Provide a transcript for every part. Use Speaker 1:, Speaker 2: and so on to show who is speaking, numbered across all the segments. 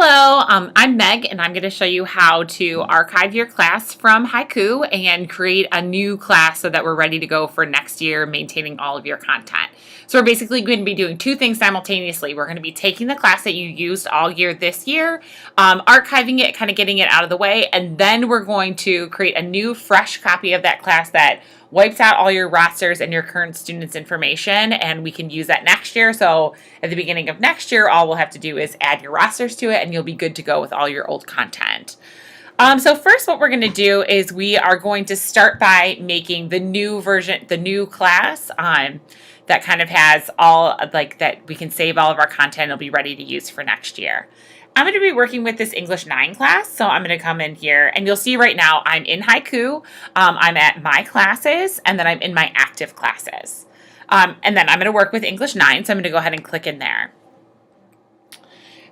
Speaker 1: Hello, I'm Meg, and I'm going to show you how to archive your class from Haiku and create a new class so that we're ready to go for next year, maintaining all of your content. So we're basically going to be doing two things simultaneously. We're going to be taking the class that you used all year this year, archiving it, kind of getting it out of the way, and then we're going to create a new, fresh copy of that class that wipes out all your rosters and your current students' information, and we can use that next year. So at the beginning of next year, all we'll have to do is add your rosters to it, and you'll be good to go with all your old content. So first, what we're going to do is we are going to start by making the new version, the new class that kind of has all like that we can save all of our content. It'll be ready to use for next year. I'm going to be working with this English 9 class, so I'm going to come in here, and you'll see right now I'm in Haiku, I'm at my classes, and then I'm in my active classes. And then I'm going to work with English 9, so I'm going to go ahead and click in there.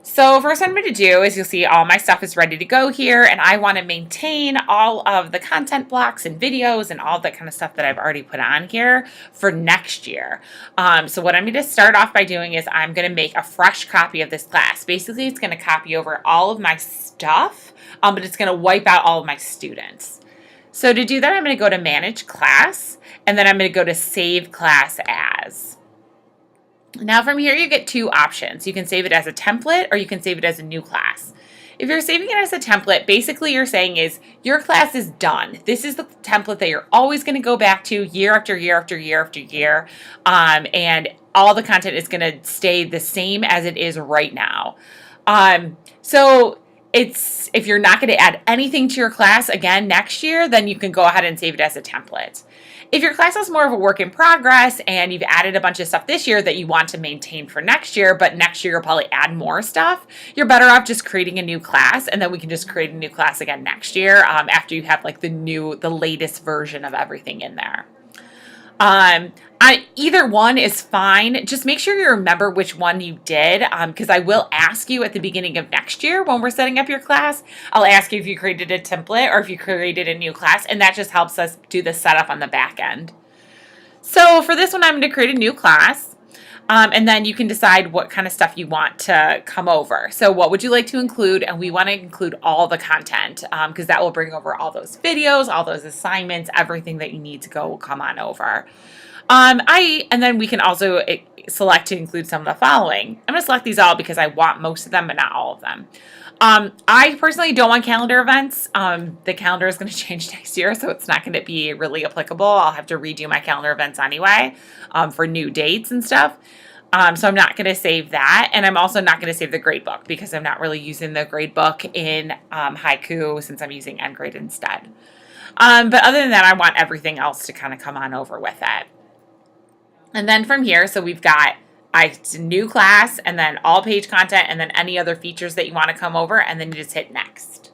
Speaker 1: So first what I'm going to do is you'll see all my stuff is ready to go here, and I want to maintain all of the content blocks and videos and all that kind of stuff that I've already put on here for next year. So what I'm going to start off by doing is I'm going to make a fresh copy of this class. Basically, it's going to copy over all of my stuff, but it's going to wipe out all of my students. So to do that, I'm going to go to Manage Class, and then I'm going to go to Save Class As. Now from here you get two options. You can save it as a template or you can save it as a new class. If you're saving it as a template, basically you're saying is your class is done. This is the template that you're always going to go back to year after year after year after year. And all the content is going to stay the same as it is right now. So if you're not going to add anything to your class again next year, then you can go ahead and save it as a template. If your class is more of a work in progress and you've added a bunch of stuff this year that you want to maintain for next year, but next year you'll probably add more stuff, you're better off just creating a new class, and then we can just create a new class again next year after you have like the latest version of everything in there. Either one is fine. Just make sure you remember which one you did, because I will ask you at the beginning of next year when we're setting up your class. I'll ask you if you created a template or if you created a new class, and that just helps us do the setup on the back end. So for this one, I'm going to create a new class, and then you can decide what kind of stuff you want to come over. So what would you like to include? And we want to include all the content, because that will bring over all those videos, all those assignments, everything that you need to go will come on over. And then we can also select to include some of the following. I'm going to select these all because I want most of them, but not all of them. I personally don't want calendar events. The calendar is going to change next year, so it's not going to be really applicable. I'll have to redo my calendar events anyway, for new dates and stuff. So I'm not going to save that. And I'm also not going to save the gradebook because I'm not really using the gradebook in Haiku since I'm using ngrade instead. But other than that, I want everything else to kind of come on over with it. And then from here, so we've got a new class and then all page content and then any other features that you want to come over, and then you just hit next.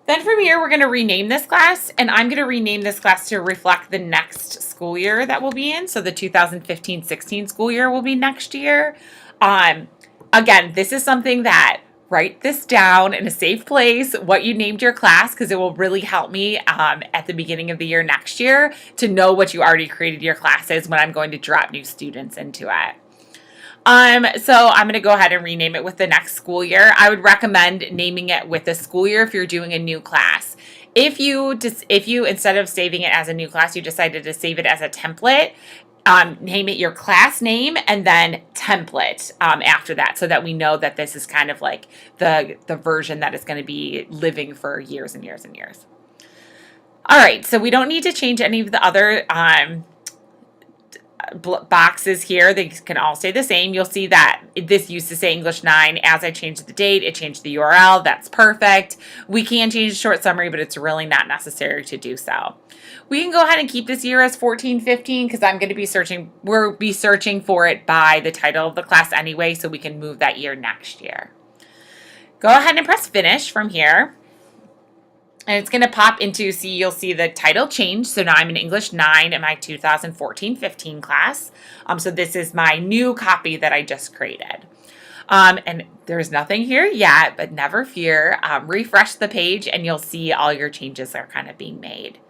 Speaker 1: Then from here, we're going to rename this class, and I'm going to rename this class to reflect the next school year that we'll be in. So the 2015-16 school year will be next year. Again, this is something that write this down in a safe place, what you named your class, because it will really help me at the beginning of the year next year to know what you already created your class is when I'm going to drop new students into it. So I'm going to go ahead and rename it with the next school year. I would recommend naming it with the school year if you're doing a new class. If you instead of saving it as a new class, you decided to save it as a template, name it your class name and then template after that, so that we know that this is kind of like the version that is going to be living for years and years and years. All right, so we don't need to change any of the other boxes here. They can all stay the same. You'll see that this used to say English 9. As I changed the date, it changed the URL. That's perfect. We can change the short summary, but it's really not necessary to do so. We can go ahead and keep this year as 14-15 because I'm going to be searching. We'll be searching for it by the title of the class anyway, so we can move that year next year. Go ahead and press finish from here. And it's going to pop into, you'll see the title change. So now I'm in English 9 in my 2014-15 class. So this is my new copy that I just created. And there's nothing here yet, but never fear. Refresh the page and you'll see all your changes are kind of being made.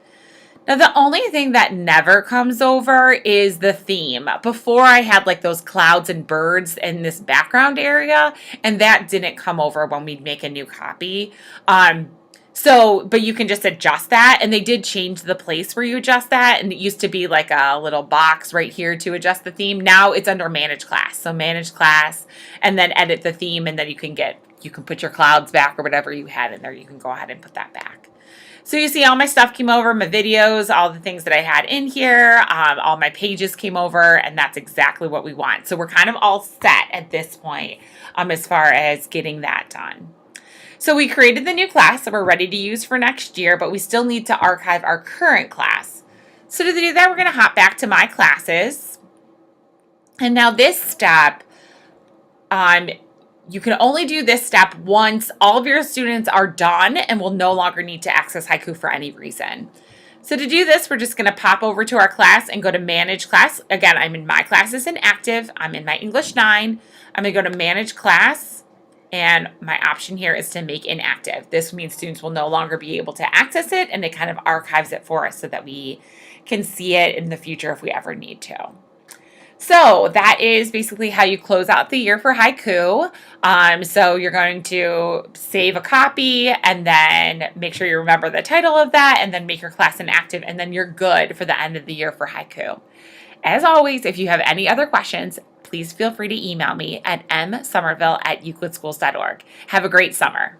Speaker 1: Now, the only thing that never comes over is the theme. Before I had like those clouds and birds in this background area, and that didn't come over when we'd make a new copy. But you can just adjust that, and they did change the place where you adjust that, and it used to be like a little box right here to adjust the theme. Now it's under manage class. So manage class, and then edit the theme, and then you can put your clouds back or whatever you had in there. You can go ahead and put that back. So you see all my stuff came over, my videos, all the things that I had in here, all my pages came over, and that's exactly what we want. So we're kind of all set at this point as far as getting that done. So we created the new class that we're ready to use for next year, but we still need to archive our current class. So to do that, we're going to hop back to My Classes. And now this step, you can only do this step once all of your students are done and will no longer need to access Haiku for any reason. So to do this, we're just going to pop over to our class and go to Manage Class. Again, I'm in My Classes in Active. I'm in my English 9. I'm going to go to Manage Class, and my option here is to make inactive. This means students will no longer be able to access it, and it kind of archives it for us so that we can see it in the future if we ever need to. So that is basically how you close out the year for Haiku. So you're going to save a copy and then make sure you remember the title of that and then make your class inactive, and then you're good for the end of the year for Haiku. As always, if you have any other questions, please feel free to email me at msomerville@euclidschools.org. Have a great summer.